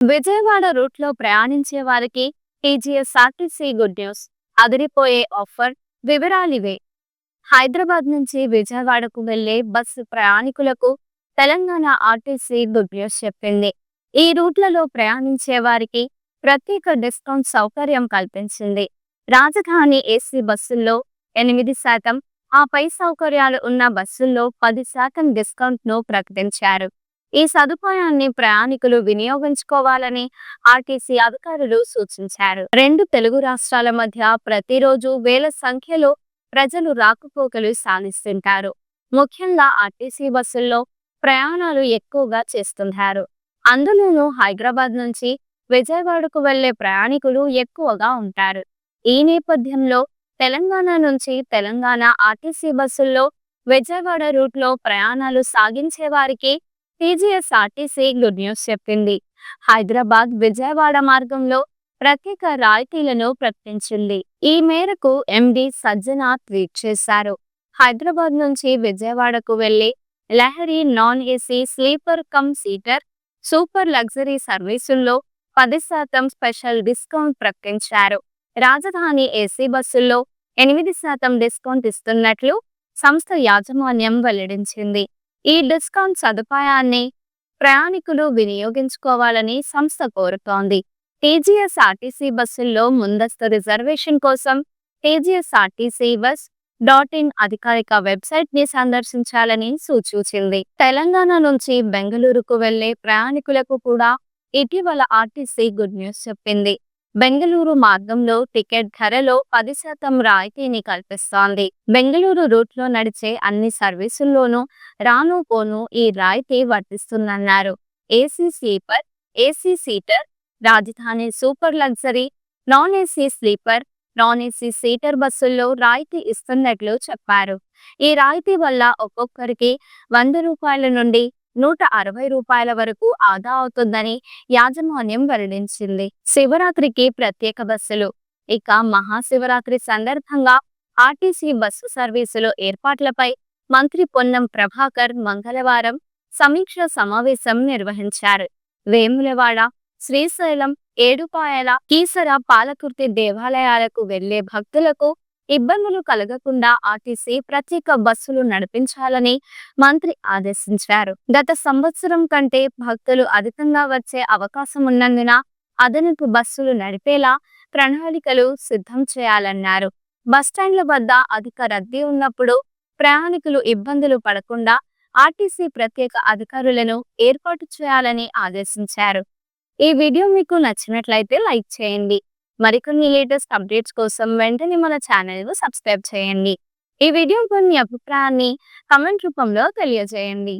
విజయవాడ రూట్లో ప్రయాణించే వారికి టీజీఎస్ఆర్టీసీ గుడ్ న్యూస్. అదిరిపోయే ఆఫర్. వివరాలివే. హైదరాబాద్ నుంచి విజయవాడకు వెళ్లే బస్సు ప్రయాణికులకు తెలంగాణ ఆర్టీసీ గుడ్ న్యూస్ చెప్పింది. ఈ రూట్లలో ప్రయాణించే వారికి ప్రత్యేక డిస్కౌంట్ సౌకర్యం కల్పించింది. రాజధాని ఏసీ బస్సుల్లో 8%, ఆ పై సౌకర్యాలు ఉన్న బస్సుల్లో 10% డిస్కౌంట్ను ప్రకటించారు. ఈ సదుపాయాన్ని ప్రయాణికులు వినియోగించుకోవాలని ఆర్టీసీ అధికారులు సూచించారు. రెండు తెలుగు రాష్ట్రాల మధ్య ప్రతిరోజు వేల సంఖ్యలో ప్రజలు రాకపోకలు సాగిస్తుంటారు. ముఖ్యంగా ఆర్టీసీ బస్సుల్లో ప్రయాణాలు ఎక్కువగా చేస్తుంటారు. అందులోనూ హైదరాబాద్ నుంచి విజయవాడకు వెళ్లే ప్రయాణికులు ఎక్కువగా ఉంటారు. ఈ నేపథ్యంలో తెలంగాణ ఆర్టీసీ బస్సుల్లో విజయవాడ రూట్లో ప్రయాణాలు సాగించే వారికి టీజీఎస్ఆర్టీసీ గుడ్ న్యూస్ చెప్పింది. హైదరాబాద్ విజయవాడ మార్గంలో ప్రత్యేక రాయితీలను ప్రకటించింది. ఈ మేరకు ఎండీ సజ్జన ట్వీట్ చేశారు. హైదరాబాద్ నుంచి విజయవాడకు వెళ్లే Lahari non AC sleeper cum seater super luxury సర్వీసుల్లో 10% స్పెషల్ డిస్కౌంట్ ప్రకటించారు. రాజధాని ఏసీ బస్సుల్లో 8% డిస్కౌంట్ ఇస్తున్నట్లు సంస్థ యాజమాన్యం వెల్లడించింది. ఈ డిస్కౌంట్ సదుపాయాన్ని ప్రయాణికులు వినియోగించుకోవాలని సంస్థ కోరుతోంది. టీజీఎస్ఆర్టీసీ బస్సుల్లో ముందస్తు రిజర్వేషన్ కోసం tgsrtcbus.in అధికారిక వెబ్సైట్ ని సందర్శించాలని సూచించింది. తెలంగాణ నుంచి బెంగళూరుకు వెళ్లే ప్రయాణికులకు కూడా ఇటీవల ఆర్టీసీ గుడ్ న్యూస్ చెప్పింది. బెంగళూరు మార్గంలో టికెట్ ధరలో 10% రాయితీని కల్పిస్తోంది. బెంగళూరు రూట్లో నడిచే అన్ని సర్వీసుల్లోనూ రాను పోను ఈ రాయితీ వర్తిస్తుందన్నారు. ఏసీ స్లీపర్, ఏసీ సీటర్, రాజధాని super luxury, non AC sleeper, non AC seater బస్సుల్లో రాయితీ ఇస్తున్నట్లు చెప్పారు. ఈ రాయితీ వల్ల ఒక్కొక్కరికి ₹100 నుండి ₹160 వరకు ఆదా అవుతుందని యాజమాన్యం వెల్లడించింది. శివరాత్రికి ప్రత్యేక బస్సులు. ఇక మహాశివరాత్రి సందర్భంగా ఆర్టీసీ బస్సు సర్వీసుల ఏర్పాట్లపై మంత్రి పొన్నం ప్రభాకర్ మంగళవారం సమీక్ష సమావేశం నిర్వహించారు. వేములవాడ, శ్రీశైలం, ఏడుపాయల, కీసర, పాలకుర్తి దేవాలయాలకు వెళ్లే భక్తులకు ఇబ్బందులు కలగకుండా ఆర్టీసీ ప్రత్యేక బస్సులు నడిపించాలని మంత్రి ఆదేశించారు. గత సంవత్సరం కంటే భక్తులు అధికంగా వచ్చే అవకాశం ఉన్నందున అదనపు బస్సులు నడిపేలా ప్రణాళికలు సిద్ధం చేయాలన్నారు. బస్టాండ్ల వద్ద అధిక రద్దీ ఉన్నప్పుడు ప్రయాణికులు ఇబ్బందులు పడకుండా ఆర్టీసీ ప్రత్యేక అధికారులను ఏర్పాటు చేయాలని ఆదేశించారు. ఈ వీడియో మీకు నచ్చినట్లయితే లైక్ చేయండి. మరికొన్ని లేటెస్ట్ అప్డేట్స్ కోసం వెంటనే మన ఛానల్ను సబ్స్క్రైబ్ చేయండి. ఈ వీడియోపై మీ అభిప్రాయాన్ని కామెంట్ రూపంలో తెలియజేయండి.